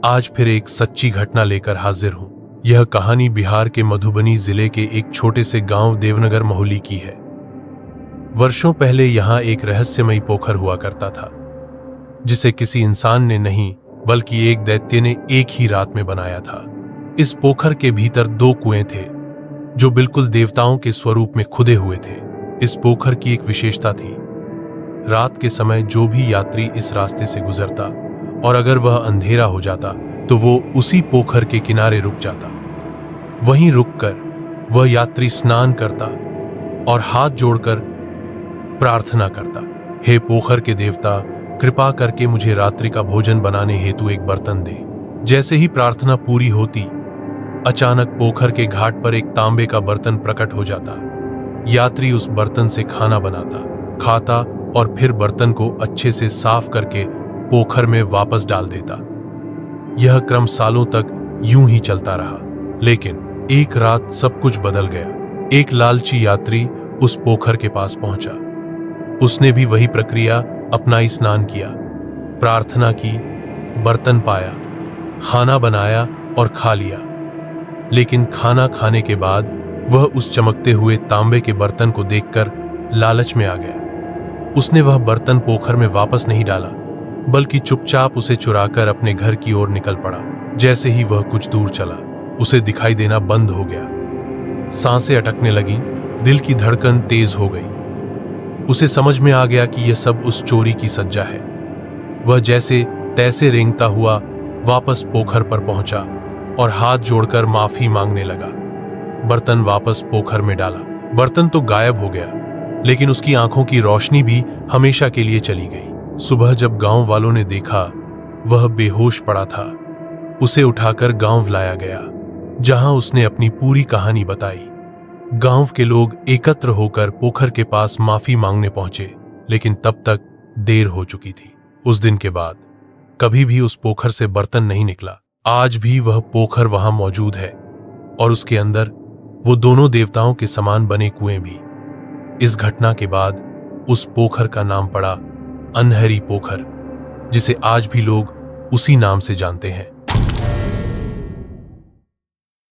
आज फिर एक सच्ची घटना लेकर हाजिर हूं। यह कहानी बिहार के मधुबनी जिले के एक छोटे से गांव देवनगर मोहल्ली की है। वर्षों पहले यहां एक रहस्यमयी पोखर हुआ करता था, जिसे किसी इंसान ने नहीं बल्कि एक दैत्य ने एक ही रात में बनाया था। इस पोखर के भीतर 2 कुएं थे, जो बिल्कुल देवताओं के स्वरूप में खुदे हुए थे। इस पोखर की एक विशेषता थी, रात के समय जो भी यात्री इस रास्ते से गुजरता और अगर वह अंधेरा हो जाता तो वो उसी पोखर के किनारे रुक जाता। वहीं रुककर वह यात्री स्नान करता और हाथ जोड़कर प्रार्थना करता, हे पोखर के देवता, कृपा करके मुझे रात्रि का भोजन बनाने हेतु एक बर्तन दे। जैसे ही प्रार्थना पूरी होती, अचानक पोखर के घाट पर एक तांबे का बर्तन प्रकट हो जाता। यात्री उस बर्तन से खाना बनाता, खाता और फिर बर्तन को अच्छे से साफ करके पोखर में वापस डाल देता। यह क्रम सालों तक यूं ही चलता रहा, लेकिन एक रात सब कुछ बदल गया। एक लालची यात्री उस पोखर के पास पहुंचा। उसने भी वही प्रक्रिया अपनाई, स्नान किया, प्रार्थना की, बर्तन पाया, खाना बनाया और खा लिया। लेकिन खाना खाने के बाद वह उस चमकते हुए तांबे के बर्तन को देखकर लालच में आ गया। उसने वह बर्तन पोखर में वापस नहीं डाला, बल्कि चुपचाप उसे चुराकर अपने घर की ओर निकल पड़ा। जैसे ही वह कुछ दूर चला, उसे दिखाई देना बंद हो गया। सांसें अटकने लगीं, दिल की धड़कन तेज हो गई। उसे समझ में आ गया कि यह सब उस चोरी की सज्जा है। वह जैसे तैसे रेंगता हुआ वापस पोखर पर पहुंचा और हाथ जोड़कर माफी मांगने लगा। बर्तन वापस पोखर में डाला। बर्तन तो गायब हो गया, लेकिन उसकी आंखों की रोशनी भी हमेशा के लिए चली गई। सुबह जब गांव वालों ने देखा, वह बेहोश पड़ा था। उसे उठाकर गांव लाया गया, जहां उसने अपनी पूरी कहानी बताई। गांव के लोग एकत्र होकर पोखर के पास माफी मांगने पहुंचे, लेकिन तब तक देर हो चुकी थी। उस दिन के बाद कभी भी उस पोखर से बर्तन नहीं निकला। आज भी वह पोखर वहां मौजूद है और उसके अंदर वो दोनों देवताओं के समान बने कुएं भी। इस घटना के बाद उस पोखर का नाम पड़ा अनहरी पोखर, जिसे आज भी लोग उसी नाम से जानते हैं।